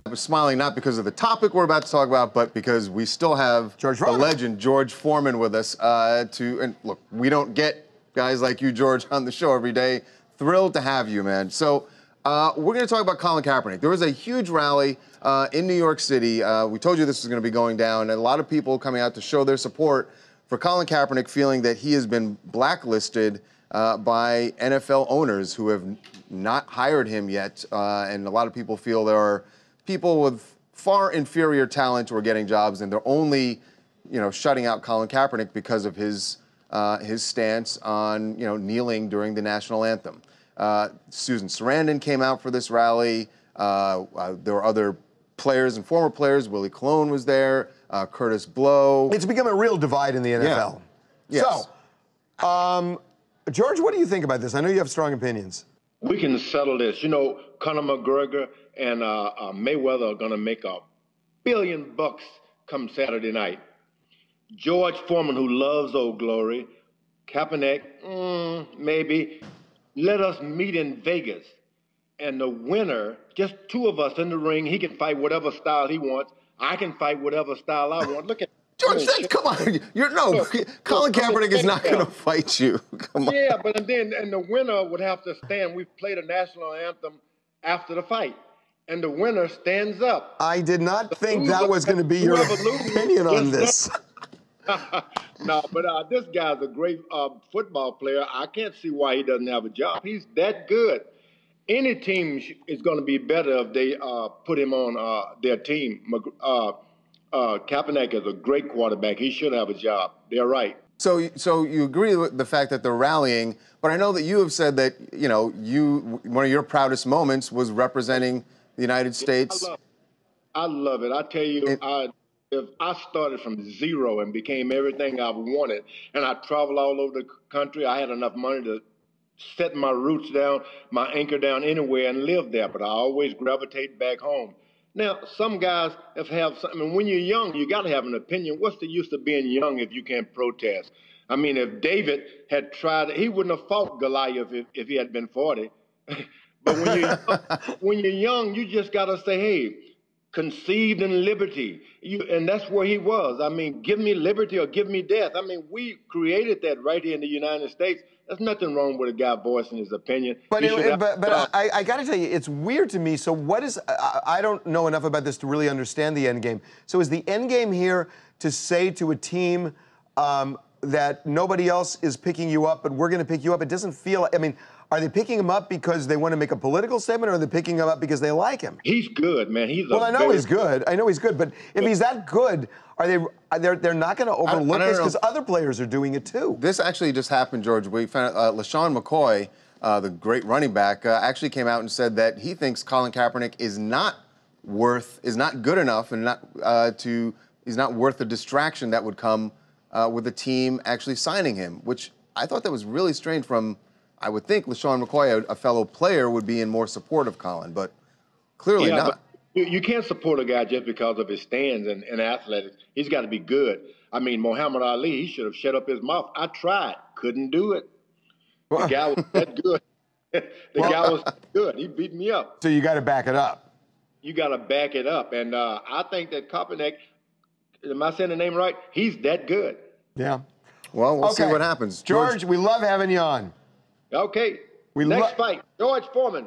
I'm smiling not because of the topic we're about to talk about, but because we still have the legend, George Foreman, with us. And look, we don't get guys like you, George, on the show every day. Thrilled to have you, man. So we're going to talk about Colin Kaepernick. There was a huge rally in New York City. We told you this was going to be going down, and a lot of people coming out to show their support for Colin Kaepernick, feeling that he has been blacklisted by NFL owners who have not hired him yet. And a lot of people feel there are people with far inferior talent who are getting jobs, and they're only, shutting out Colin Kaepernick because of his stance on, kneeling during the national anthem. Susan Sarandon came out for this rally. There were other players and former players. Willie Colon was there. Curtis Blow. It's become a real divide in the NFL. Yeah. Yes. So, George, what do you think about this? I know you have strong opinions. We can settle this. Conor McGregor and Mayweather are going to make $1 billion come Saturday night. George Foreman, who loves Old Glory, Kaepernick, maybe. Let us meet in Vegas. And the winner, just two of us in the ring, he can fight whatever style he wants. I can fight whatever style I want. Look at George, come on. Colin Kaepernick is not going to fight you. Come on. Yeah, but and the winner would have to stand. We've played a national anthem after the fight, and the winner stands up. I did not think that was going to be your opinion on this. No, but this guy's a great football player. I can't see why he doesn't have a job. He's that good. Any team is going to be better if they put him on their team. Kaepernick is a great quarterback. He should have a job. They're right. So you agree with the fact that they're rallying, but I know that you have said that, one of your proudest moments was representing the United States. I love it. I tell you, if I started from zero and became everything I've wanted, and I traveled all over the country, I had enough money to set my roots down, my anchor down anywhere and live there, but I always gravitate back home. Now, some guys have something. When you're young, you got to have an opinion. What's the use of being young if you can't protest? I mean, if David had tried, he wouldn't have fought Goliath if he had been 40. But when you're young, you just got to say, hey, conceived in liberty. And that's where he was. I mean, give me liberty or give me death. I mean, we created that right here in the United States. There's nothing wrong with a guy voicing his opinion. But I got to tell you, it's weird to me. So what is, I don't know enough about this to really understand the end game. So is the end game here to say to a team that nobody else is picking you up, but we're going to pick you up? It doesn't feel, I mean, are they picking him up because they want to make a political statement, or are they picking him up because they like him? He's good, man. I know he's good. I know he's good. But if he's that good, they're not going to overlook this because other players are doing it too. This actually just happened, George. We found LaShawn McCoy, the great running back, actually came out and said that he thinks Colin Kaepernick is not good enough, and he's not worth the distraction that would come with the team actually signing him, which I thought that was really strange from. I would think LaShawn McCoy, a fellow player, would be in more support of Colin, but clearly not. But you can't support a guy just because of his stands and athletics. He's got to be good. I mean, Muhammad Ali, he should have shut up his mouth. I tried. Couldn't do it. The guy was that good. The guy was good. He beat me up. So you got to back it up. You got to back it up. And I think that Kaepernick, am I saying the name right? He's that good. Yeah. Well, we'll see what happens. George, we love having you on. Okay. Next fight, George Foreman.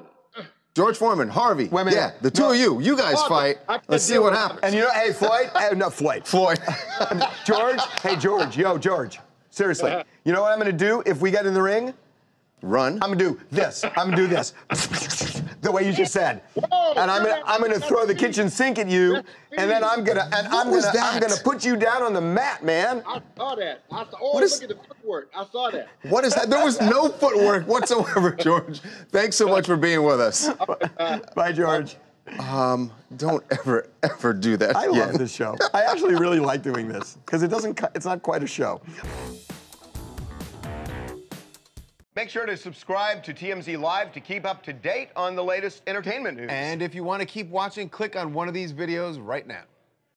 George Foreman, Harvey. Yeah, the two of you guys fight. Let's see what happens. And hey, Floyd, Floyd. George, hey, George, George, seriously. You know what I'm going to do if we get in the ring? Run. I'm going to do this. I'm going to do this. The way you just said. And I'm going to throw the kitchen sink at you, and then I'm going to put you down on the mat, man. I saw that. Look at the footwork. I saw that. What is that? There was no footwork whatsoever, George. Thanks so much for being with us. Bye, George. Don't ever do that. I love this show. I actually really like doing this because it's not quite a show. Make sure to subscribe to TMZ Live to keep up to date on the latest entertainment news. And if you want to keep watching, click on one of these videos right now.